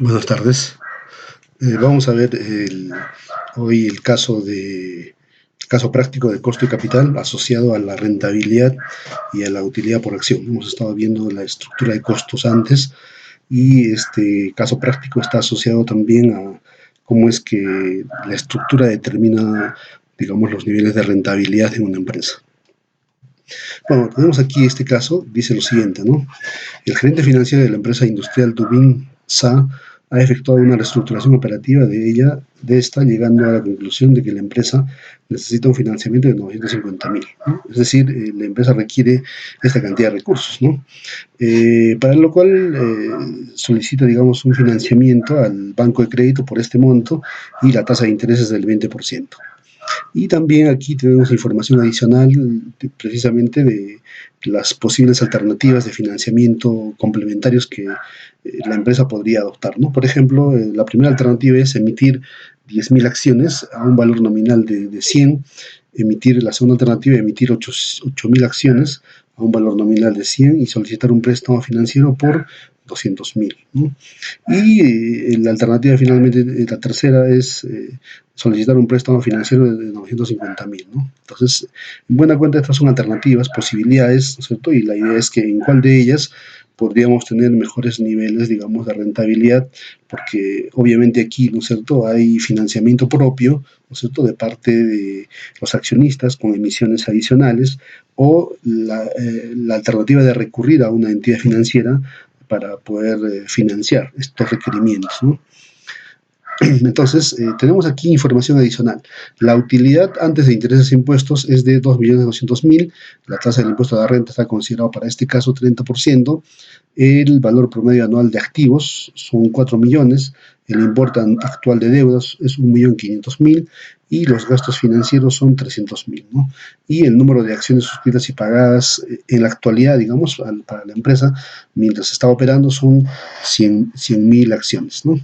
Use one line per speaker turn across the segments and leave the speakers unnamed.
Buenas tardes. Vamos a ver hoy el caso práctico de costo y capital asociado a la rentabilidad y a la utilidad por acción. Hemos estado viendo la estructura de costos antes y este caso práctico está asociado también a cómo es que la estructura determina, digamos, los niveles de rentabilidad en una empresa. Bueno, tenemos aquí este caso, dice lo siguiente, ¿no? El gerente financiero de la empresa industrial Dubin Sa ha efectuado una reestructuración operativa de esta, llegando a la conclusión de que la empresa necesita un financiamiento de 950.000, ¿no? Es decir, la empresa requiere esta cantidad de recursos, ¿no? Para lo cual solicita, digamos, un financiamiento al banco de crédito por este monto y la tasa de interés es del 20%. Y también aquí tenemos información adicional precisamente de las posibles alternativas de financiamiento complementarios que la empresa podría adoptar, ¿no? Por ejemplo, la primera alternativa es emitir 10.000 acciones a un valor nominal de 100, la segunda alternativa, emitir 8.000 acciones a un valor nominal de 100 y solicitar un préstamo financiero por 200.000, ¿no? Y la alternativa finalmente, la tercera es solicitar un préstamo financiero de 950.000, ¿no? Entonces, en buena cuenta, estas son alternativas, posibilidades, ¿no es cierto? Y la idea es que en cuál de ellas podríamos tener mejores niveles, digamos, de rentabilidad, porque obviamente aquí, ¿no es cierto?, hay financiamiento propio, ¿no es cierto?, de parte de los accionistas con emisiones adicionales, o la alternativa de recurrir a una entidad financiera para poder financiar estos requerimientos, ¿no? Entonces, tenemos aquí información adicional. La utilidad antes de intereses e impuestos es de 2.200.000. La tasa del impuesto de la renta está considerado para este caso 30%. El valor promedio anual de activos son 4 millones. El importe actual de deudas es 1.500.000 y los gastos financieros son 300.000, ¿no? Y el número de acciones suscritas y pagadas en la actualidad, digamos, para la empresa, mientras está operando, son 100.000 acciones, ¿no?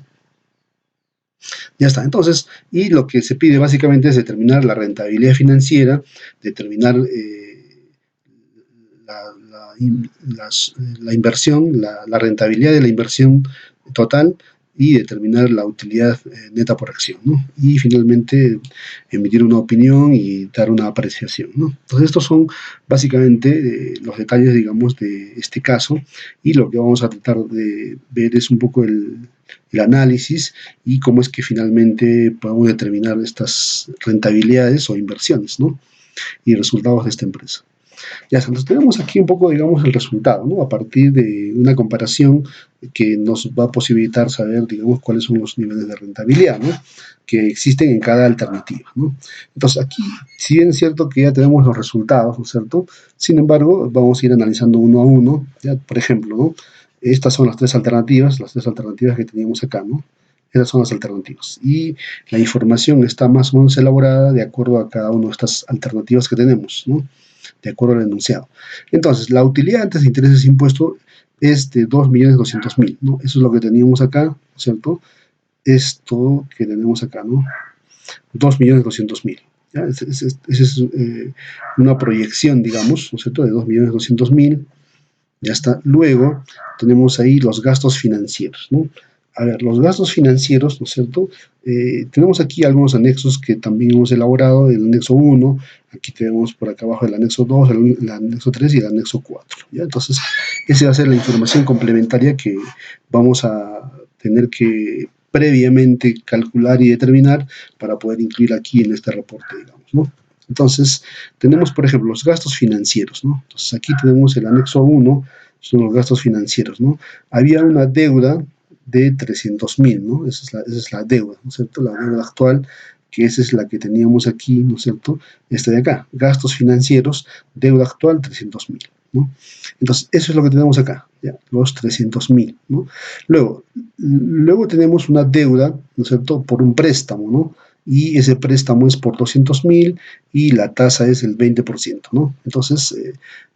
Ya está. Entonces, y lo que se pide básicamente es determinar la rentabilidad financiera, determinar la, la, la inversión, la rentabilidad de la inversión total y determinar la utilidad neta por acción, ¿no? Y finalmente emitir una opinión y dar una apreciación, ¿no? Entonces estos son básicamente los detalles, digamos, de este caso, y lo que vamos a tratar de ver es un poco el análisis y cómo es que finalmente podemos determinar estas rentabilidades o inversiones, ¿no? Y resultados de esta empresa. Ya, entonces tenemos aquí un poco, digamos, el resultado, ¿no? A partir de una comparación que nos va a posibilitar saber, digamos, cuáles son los niveles de rentabilidad, ¿no?, que existen en cada alternativa, ¿no? Entonces aquí, si bien es cierto que ya tenemos los resultados, ¿no es cierto?, sin embargo, vamos a ir analizando uno a uno, ¿ya? Por ejemplo, ¿no?, estas son las tres alternativas que teníamos acá, ¿no? Esas son las alternativas. Y la información está más o menos elaborada de acuerdo a cada una de estas alternativas que tenemos, ¿no?, de acuerdo al enunciado. Entonces, la utilidad antes de intereses e impuestos es de 2.200.000, ¿no? Eso es lo que teníamos acá, ¿no es cierto? Esto que tenemos acá, ¿no? 2.200.000. Esa es una proyección, digamos, ¿no es cierto?, de 2.200.000. Ya está. Luego tenemos ahí los gastos financieros, ¿no? A ver, los gastos financieros, ¿no es cierto? Tenemos aquí algunos anexos que también hemos elaborado, el anexo 1, aquí tenemos por acá abajo el anexo 2, el anexo 3 y el anexo 4, ¿ya? Entonces, esa va a ser la información complementaria que vamos a tener que previamente calcular y determinar para poder incluir aquí en este reporte, digamos, ¿no? Entonces, tenemos, por ejemplo, los gastos financieros, ¿no? Entonces, aquí tenemos el anexo 1, son los gastos financieros, ¿no? Había una deuda de 300.000, ¿no? Esa es la deuda, ¿no es cierto? La deuda actual, que esa es la que teníamos aquí, ¿no es cierto? Esta de acá, gastos financieros, deuda actual, 300.000, ¿no? Entonces, eso es lo que tenemos acá, ¿ya? Los 300.000, ¿no? Luego tenemos una deuda, ¿no es cierto?, por un préstamo, ¿no? Y ese préstamo es por 200.000 y la tasa es el 20%, ¿no? Entonces,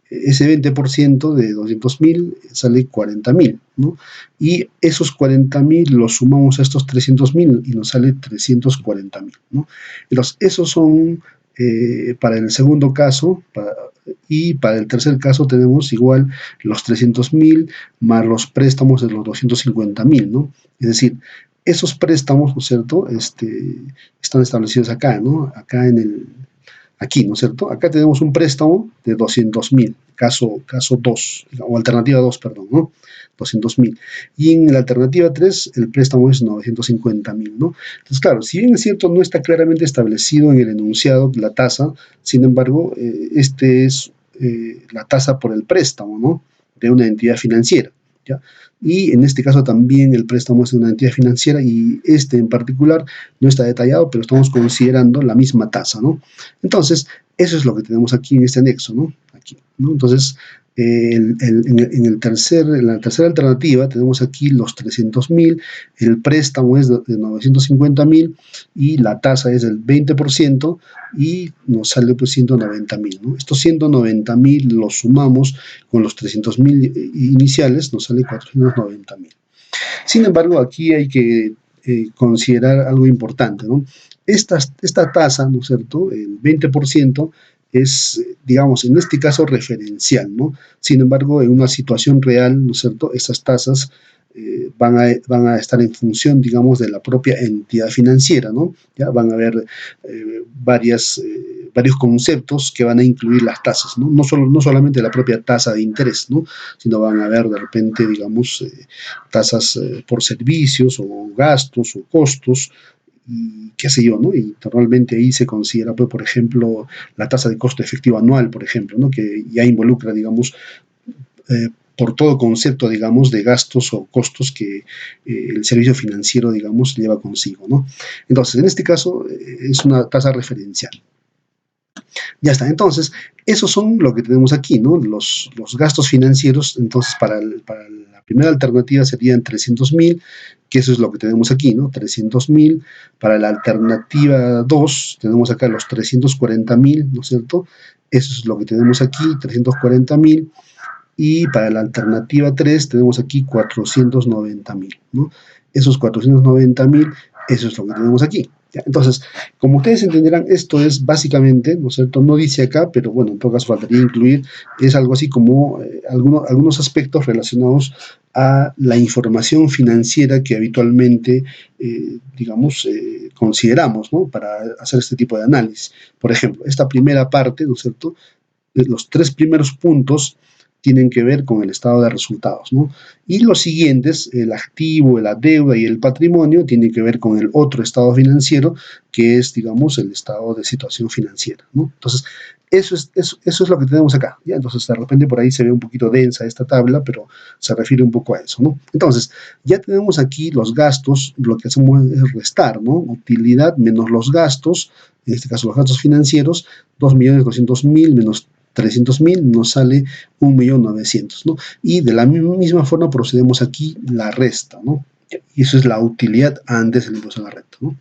ese 20% de 200.000 sale 40.000, ¿no? Y esos 40.000 los sumamos a estos 300.000 y nos sale 340.000, ¿no? Entonces, esos son, para el segundo caso, Y para el tercer caso tenemos igual los 300.000 más los préstamos de los 250.000, ¿no? Es decir, esos préstamos, ¿no es cierto?, están establecidos acá, ¿no? Aquí, ¿no es cierto? Acá tenemos un préstamo de 200.000, caso 2, o alternativa 2, perdón, ¿no? 200.000. Y en la alternativa 3, el préstamo es 950.000, ¿no? Entonces, claro, si bien es cierto, no está claramente establecido en el enunciado la tasa, sin embargo, es la tasa por el préstamo, ¿no? De una entidad financiera, ¿ya? Y en este caso también el préstamo es de una entidad financiera y en particular no está detallado, pero estamos considerando la misma tasa, ¿no? Entonces, eso es lo que tenemos aquí en este anexo, ¿no? Aquí, ¿no? Entonces, en la tercera alternativa tenemos aquí los 300.000, el préstamo es de 950.000 y la tasa es del 20% y nos sale pues 190.000, ¿no? Estos 190.000 los sumamos con los 300.000 iniciales, nos sale 490.000. Sin embargo, aquí hay que considerar algo importante, ¿no? Esta tasa, ¿no es cierto?, el 20%, es, digamos, en este caso referencial, ¿no? Sin embargo, en una situación real, ¿no es cierto?, estas tasas van a estar en función, digamos, de la propia entidad financiera, ¿no? Ya van a haber varios conceptos que van a incluir las tasas, ¿no? No solamente la propia tasa de interés, ¿no? Sino van a haber de repente, digamos, tasas por servicios o gastos o costos, y qué sé yo, ¿no? Y normalmente ahí se considera, pues, por ejemplo, la tasa de costo efectivo anual, por ejemplo, ¿no? Que ya involucra, digamos, por todo concepto, digamos, de gastos o costos que el servicio financiero, digamos, lleva consigo, ¿no? Entonces, en este caso, es una tasa referencial. Ya está, entonces, esos son lo que tenemos aquí, ¿no? Los gastos financieros, entonces, para la primera alternativa serían 300.000, que eso es lo que tenemos aquí, ¿no? 300.000. Para la alternativa 2, tenemos acá los 340.000, ¿no es cierto? Eso es lo que tenemos aquí, 340.000. Y para la alternativa 3 tenemos aquí 490.000, ¿no? Esos 490.000, eso es lo que tenemos aquí. ¿Ya? Entonces, como ustedes entenderán, esto es básicamente, ¿no es cierto? No dice acá, pero bueno, en todo caso faltaría incluir, es algo así como algunos aspectos relacionados a la información financiera que habitualmente, digamos, consideramos, ¿no? Para hacer este tipo de análisis. Por ejemplo, esta primera parte, ¿no es cierto? Los 3 primeros puntos tienen que ver con el estado de resultados, ¿no? Y los siguientes, el activo, la deuda y el patrimonio, tienen que ver con el otro estado financiero, que es, digamos, el estado de situación financiera, ¿no? Entonces, eso es lo que tenemos acá, ¿ya? Entonces, de repente por ahí se ve un poquito densa esta tabla, pero se refiere un poco a eso, ¿no? Entonces, ya tenemos aquí los gastos, lo que hacemos es restar, ¿no? Utilidad menos los gastos, en este caso los gastos financieros, 2.200.000 menos 300.000, nos sale 1.900.000, ¿no? Y de la misma forma procedemos aquí la resta, ¿no? Y eso es la utilidad antes del impuesto a la renta, ¿no?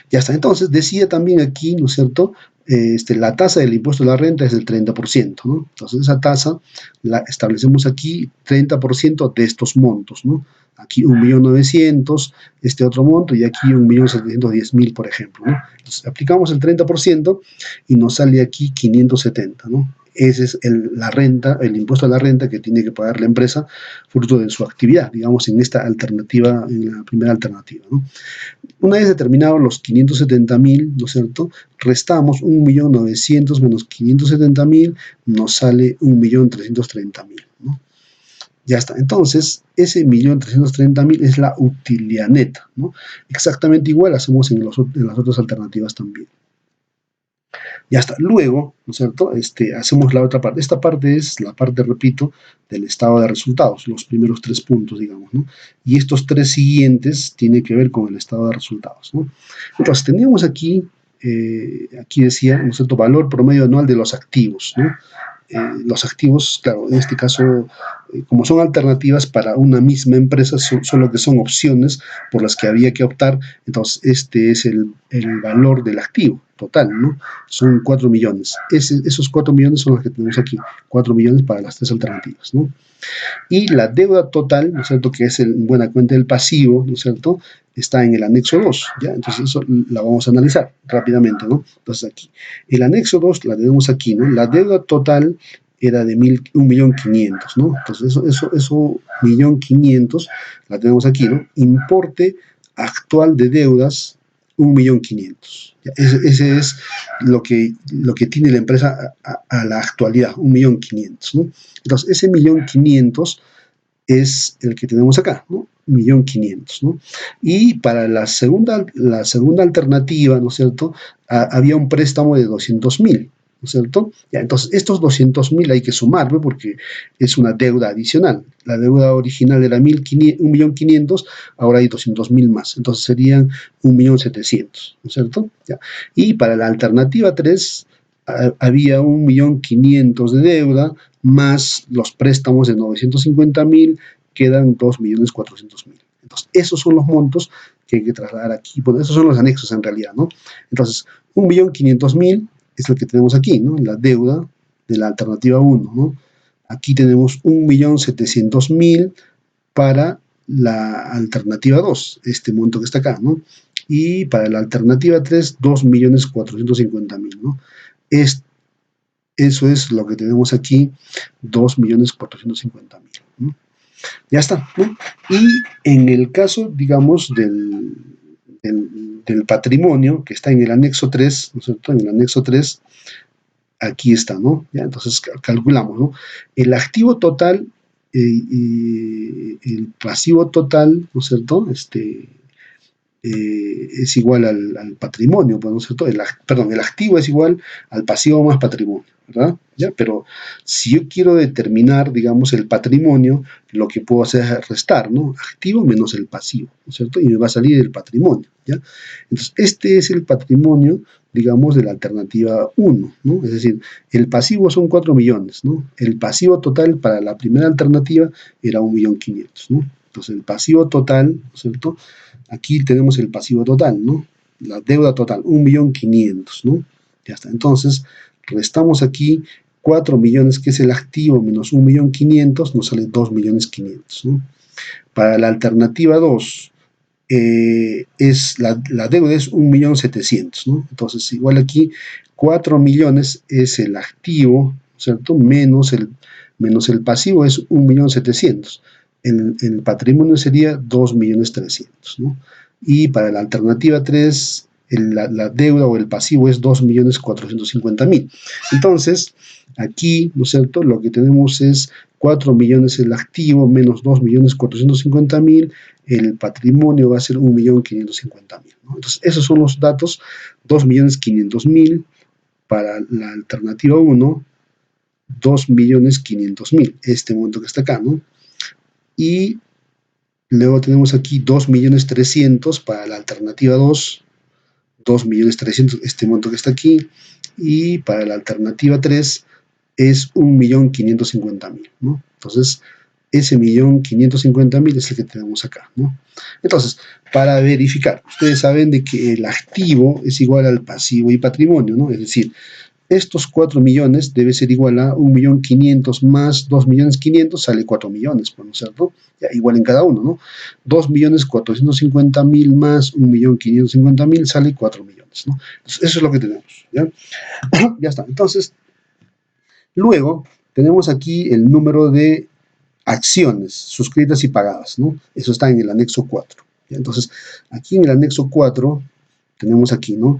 Ya está. Entonces, decía también aquí, ¿no es cierto? La tasa del impuesto a la renta es del 30%, ¿no? Entonces, esa tasa la establecemos aquí, 30% de estos montos, ¿no? Aquí 1.900.000, este otro monto, y aquí 1.710.000, por ejemplo, ¿no? Entonces, aplicamos el 30% y nos sale aquí 570, ¿no? Ese es la renta, el impuesto a la renta que tiene que pagar la empresa fruto de su actividad, digamos, en esta alternativa, en la primera alternativa, ¿no? Una vez determinados los 570.000, ¿no es cierto? Restamos 1.900.000 menos 570.000, nos sale 1.330.000, ¿no? Ya está. Entonces, ese 1.330.000 es la utilidad neta, ¿no? Exactamente igual hacemos en las otras alternativas también. Ya está. Luego, ¿no es cierto? Hacemos la otra parte. Esta parte es la parte, repito, del estado de resultados, los primeros 3 puntos, digamos, ¿no? Y estos 3 siguientes tienen que ver con el estado de resultados, ¿no? Entonces, teníamos aquí, aquí decía, ¿no es cierto?, valor promedio anual de los activos, ¿no? Los activos, claro, en este caso como son alternativas para una misma empresa, solo que son opciones por las que había que optar. Entonces este es el valor del activo total, ¿no? Son 4 millones. Esos 4 millones son los que tenemos aquí, 4 millones para las tres alternativas, ¿no? Y la deuda total, ¿no es cierto?, que es en buena cuenta del pasivo, ¿no es cierto?, está en el anexo 2, ¿ya? Entonces eso la vamos a analizar rápidamente, ¿no? Entonces aquí, el anexo 2 la tenemos aquí, ¿no? La deuda total era de 1.500.000, ¿no? Entonces eso 1.500.000 la tenemos aquí, ¿no? Importe actual de deudas, 1.500.000. Ese es lo que tiene la empresa a la actualidad, 1.500.000, ¿no? Entonces, ese 1.500.000 es el que tenemos acá, ¿no? 1.500.000, ¿no? Y para la segunda alternativa, ¿no es cierto?, había un préstamo de 200.000, ¿no es cierto? Ya, entonces, estos 200.000 hay que sumarlo porque es una deuda adicional. La deuda original era 1.500.000, ahora hay 200.000 más. Entonces, serían 1.700.000, ¿no es cierto? Ya. Y para la alternativa 3, había 1.500.000 de deuda, más los préstamos de 950.000, quedan 2.400.000. Entonces, esos son los montos que hay que trasladar aquí. Bueno, esos son los anexos en realidad, ¿no? Entonces, 1.500.000 es el que tenemos aquí, ¿no? La deuda de la alternativa 1, ¿no? Aquí tenemos 1.700.000 para la alternativa 2, este monto que está acá, ¿no? Y para la alternativa 3, 2.450.000, ¿no? Eso es lo que tenemos aquí, 2.450.000, ¿no? Ya está, ¿no? Y en el caso, digamos, del patrimonio que está en el anexo 3, ¿no es cierto? En el anexo 3, aquí está, ¿no? ¿Ya? Entonces calculamos, ¿no? El activo total, el pasivo total, ¿no es cierto? Es igual al patrimonio, pues, ¿no es cierto? Perdón, el activo es igual al pasivo más patrimonio, ¿verdad? ¿Ya? Pero si yo quiero determinar, digamos, el patrimonio, lo que puedo hacer es restar, ¿no? Activo menos el pasivo, ¿no es cierto? Y me va a salir el patrimonio, ¿ya? Entonces, este es el patrimonio, digamos, de la alternativa 1, ¿no? Es decir, el pasivo son 4 millones, ¿no? El pasivo total para la primera alternativa era 1.500.000, ¿no? Entonces, el pasivo total, ¿no es cierto?, aquí tenemos el pasivo total, ¿no? La deuda total, 1.500.000, ¿no? Ya está. Entonces, restamos aquí 4 millones, que es el activo, menos 1.500.000, nos sale 2.500.000, ¿no? Para la alternativa 2, la deuda es 1.700.000, ¿no? Entonces, igual aquí, 4 millones es el activo, ¿cierto? Menos el pasivo es 1.700.000. El patrimonio sería 2.300.000, ¿no? Y para la alternativa 3, la deuda o el pasivo es 2.450.000. Entonces, aquí, ¿no es cierto?, lo que tenemos es 4 millones el activo menos 2.450.000, el patrimonio va a ser 1.550.000, ¿no? Entonces, esos son los datos, 2.500.000 para la alternativa 1, 2.500.000, este monto que está acá, ¿no? Y luego tenemos aquí 2.300.000 para la alternativa 2, 2.300.000, este monto que está aquí, y para la alternativa 3 es 1.550.000, ¿no? Entonces, ese 1.550.000 es el que tenemos acá, ¿no? Entonces, para verificar, ustedes saben de que el activo es igual al pasivo y patrimonio, ¿no? Es decir, estos 4 millones debe ser igual a 1.500.000 más 2.500.000, sale 4 millones, ¿no es cierto? Ya, igual en cada uno, ¿no? 2.450.000 más 1.550.000 sale 4 millones, ¿no? Entonces, eso es lo que tenemos, ¿ya? Ya está. Entonces, luego tenemos aquí el número de acciones suscritas y pagadas, ¿no? Eso está en el anexo 4. ¿Ya? Entonces, aquí en el anexo 4 tenemos aquí, ¿no?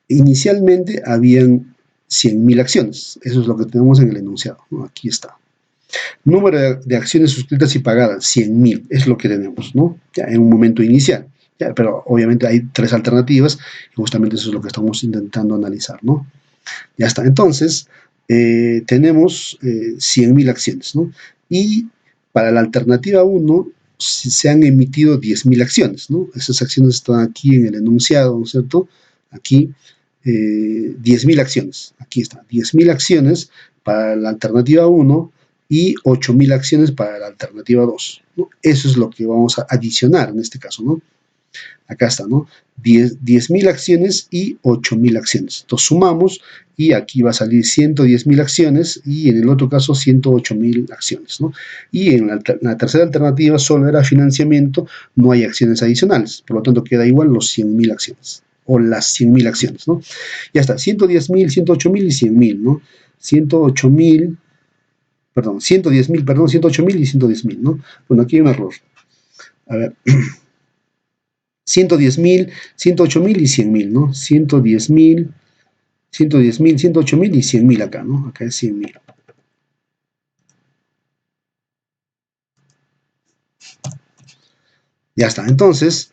Inicialmente habían 100.000 acciones. Eso es lo que tenemos en el enunciado, ¿no? Aquí está. Número de acciones suscritas y pagadas, 100.000, es lo que tenemos, ¿no? Ya en un momento inicial. Ya, pero obviamente hay 3 alternativas y justamente eso es lo que estamos intentando analizar, ¿no? Ya está. Entonces, tenemos 100.000 acciones, ¿no? Y para la alternativa 1 se han emitido 10.000 acciones, ¿no? Esas acciones están aquí en el enunciado, ¿no es cierto? Aquí, 10.000 acciones. Aquí está, 10.000 acciones para la alternativa 1 y 8.000 acciones para la alternativa 2, ¿no? Eso es lo que vamos a adicionar en este caso, ¿no? Acá está, ¿no? 10.000 acciones y 8.000 acciones. Entonces sumamos y aquí va a salir 110.000 acciones y en el otro caso 108.000 acciones, ¿no? Y en la tercera alternativa solo era financiamiento, no hay acciones adicionales, por lo tanto queda igual los 100.000 acciones o las 100.000 acciones, ¿no? Ya está, 110.000, 108.000 y 100.000, ¿no? 108.000, perdón, 110.000, perdón, 108.000 y 110.000, ¿no? Bueno, aquí hay un error. A ver. 110.000, 108.000 y 100.000, ¿no? 110.000, 110.000, 108.000 y 100.000 acá, ¿no? Acá es 100.000. Ya está. Entonces,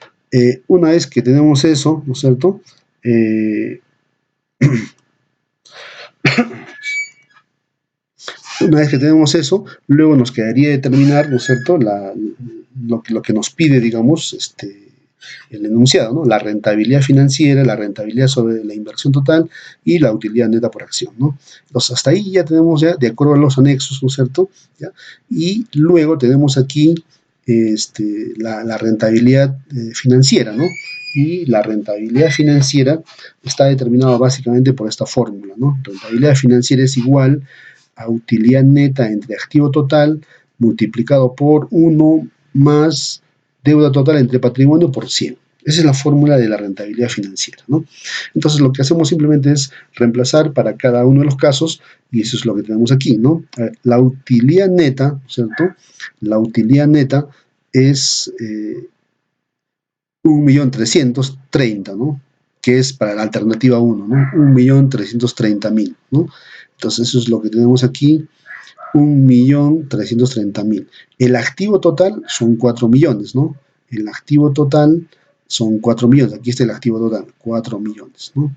una vez que tenemos eso, ¿no es cierto? Una vez que tenemos eso, luego nos quedaría determinar, ¿no es cierto?, lo que nos pide, digamos, el enunciado, ¿no? La rentabilidad financiera, la rentabilidad sobre la inversión total y la utilidad neta por acción, ¿no? Entonces, hasta ahí ya tenemos, ya, de acuerdo a los anexos, ¿no es cierto? ¿Ya? Y luego tenemos aquí la rentabilidad financiera, ¿no? Y la rentabilidad financiera está determinada básicamente por esta fórmula, ¿no? Rentabilidad financiera es igual a utilidad neta entre activo total multiplicado por 1 más deuda total entre patrimonio por 100. Esa es la fórmula de la rentabilidad financiera, ¿no? Entonces lo que hacemos simplemente es reemplazar para cada uno de los casos y eso es lo que tenemos aquí, ¿no? La utilidad neta, ¿cierto? La utilidad neta es 1.330.000, ¿no? Que es para la alternativa 1, ¿no? 1.330.000, ¿no? Entonces eso es lo que tenemos aquí, 1.330.000. El activo total son 4 millones, ¿no? El activo total son 4 millones. Aquí está el activo total, 4 millones, ¿no?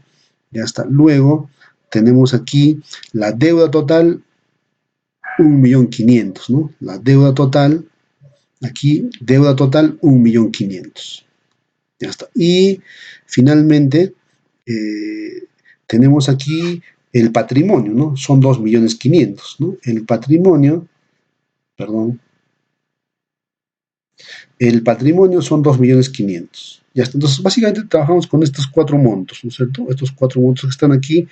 Ya está. Luego tenemos aquí la deuda total, 1.500.000, ¿no? La deuda total, aquí, deuda total, 1.500.000. Ya está. Y finalmente tenemos aquí el patrimonio, ¿no? Son 2.500.000, ¿no? El patrimonio, perdón, el patrimonio son 2.500.000. Ya está. Entonces, básicamente trabajamos con estos 4 montos, ¿no es cierto? Estos 4 montos que están aquí,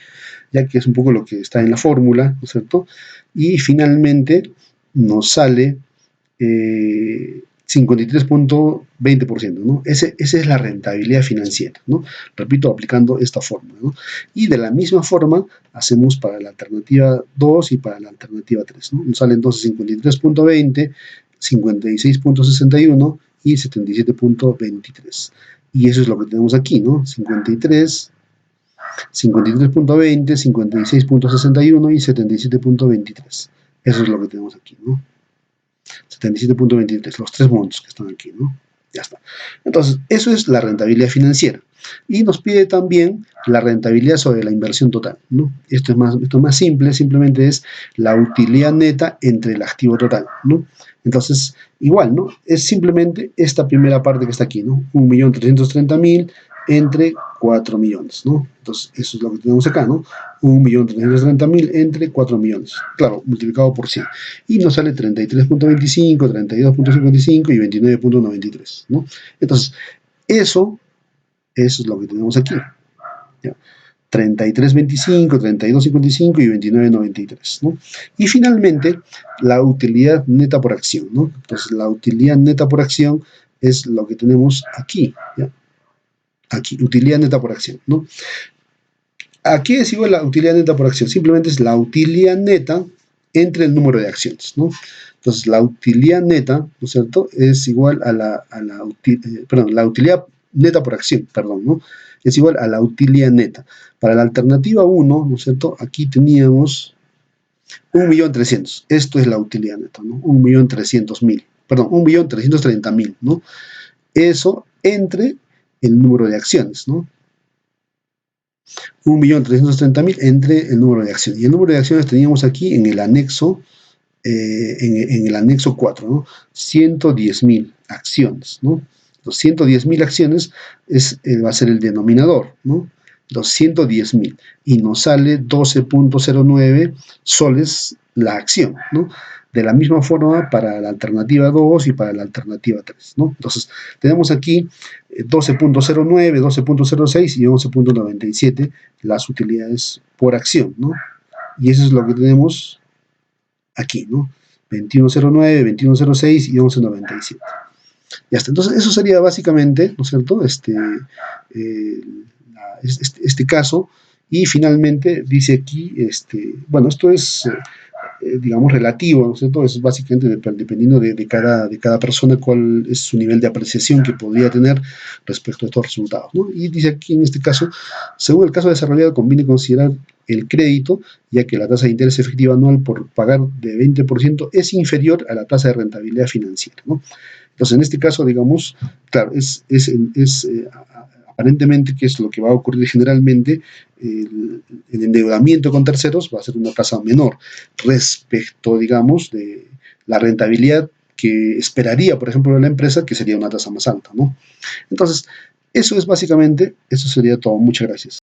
ya que es un poco lo que está en la fórmula, ¿no es cierto? Y finalmente nos sale 53.20%, ¿no? Esa es la rentabilidad financiera, ¿no? Repito, aplicando esta fórmula, ¿no? Y de la misma forma hacemos para la alternativa 2 y para la alternativa 3, ¿no? Nos sale entonces 53.20, 56.61 y 77.23. Y eso es lo que tenemos aquí, ¿no? 53.20, 56.61 y 77.23. Eso es lo que tenemos aquí, ¿no? 77.23, los 3 montos que están aquí, ¿no? Ya está. Entonces, eso es la rentabilidad financiera. Y nos pide también la rentabilidad sobre la inversión total, ¿no? Esto es más simple, simplemente es la utilidad neta entre el activo total, ¿no? Entonces, igual, ¿no? Es simplemente esta primera parte que está aquí, ¿no? 1.330.000 entre 4 millones, ¿no? Entonces, eso es lo que tenemos acá, ¿no? 1.330.000 entre 4 millones. Claro, multiplicado por 100. Y nos sale 33.25, 32.55 y 29.93, ¿no? Entonces, eso es lo que tenemos aquí. ¿Ya? 33.25, 32.55 y 29.93, ¿no? Y finalmente, la utilidad neta por acción, ¿no? Entonces, la utilidad neta por acción es lo que tenemos aquí, ¿ya? Aquí, utilidad neta por acción, ¿no? ¿A qué es igual la utilidad neta por acción? Simplemente es la utilidad neta entre el número de acciones, ¿no? Entonces, la utilidad neta, ¿no es cierto?, es igual a la utilidad neta por acción, perdón, ¿no? Es igual a la utilidad neta. Para la alternativa 1, ¿no es cierto?, aquí teníamos 1.300.000. Esto es la utilidad neta, ¿no? 1.300.000. Perdón, 1.330.000, ¿no? Eso entre el número de acciones, ¿no? 1.330.000 entre el número de acciones. Y el número de acciones teníamos aquí en el anexo, en el anexo 4, ¿no? 110.000 acciones, ¿no? Los 110.000 acciones va a ser el denominador, ¿no? 210.000 y nos sale 12.09 soles la acción, ¿no? De la misma forma para la alternativa 2 y para la alternativa 3, ¿no? Entonces, tenemos aquí 12.09, 12.06 y 11.97 las utilidades por acción, ¿no? Y eso es lo que tenemos aquí, ¿no? 21.09, 21.06 y 11.97. Ya está. Entonces, eso sería básicamente, ¿no es cierto? Este caso. Y finalmente dice aquí, bueno, esto es, digamos, relativo, ¿no es cierto? Es básicamente dependiendo de cada persona cuál es su nivel de apreciación que podría tener respecto a estos resultados, ¿no? Y dice aquí, en este caso, según el caso desarrollado, conviene considerar el crédito, ya que la tasa de interés efectiva anual por pagar de 20% es inferior a la tasa de rentabilidad financiera, ¿no? Entonces, en este caso, digamos, claro, aparentemente, que es lo que va a ocurrir generalmente, el endeudamiento con terceros va a ser una tasa menor respecto, digamos, de la rentabilidad que esperaría, por ejemplo, la empresa, que sería una tasa más alta, ¿no? Entonces, eso es básicamente, eso sería todo. Muchas gracias.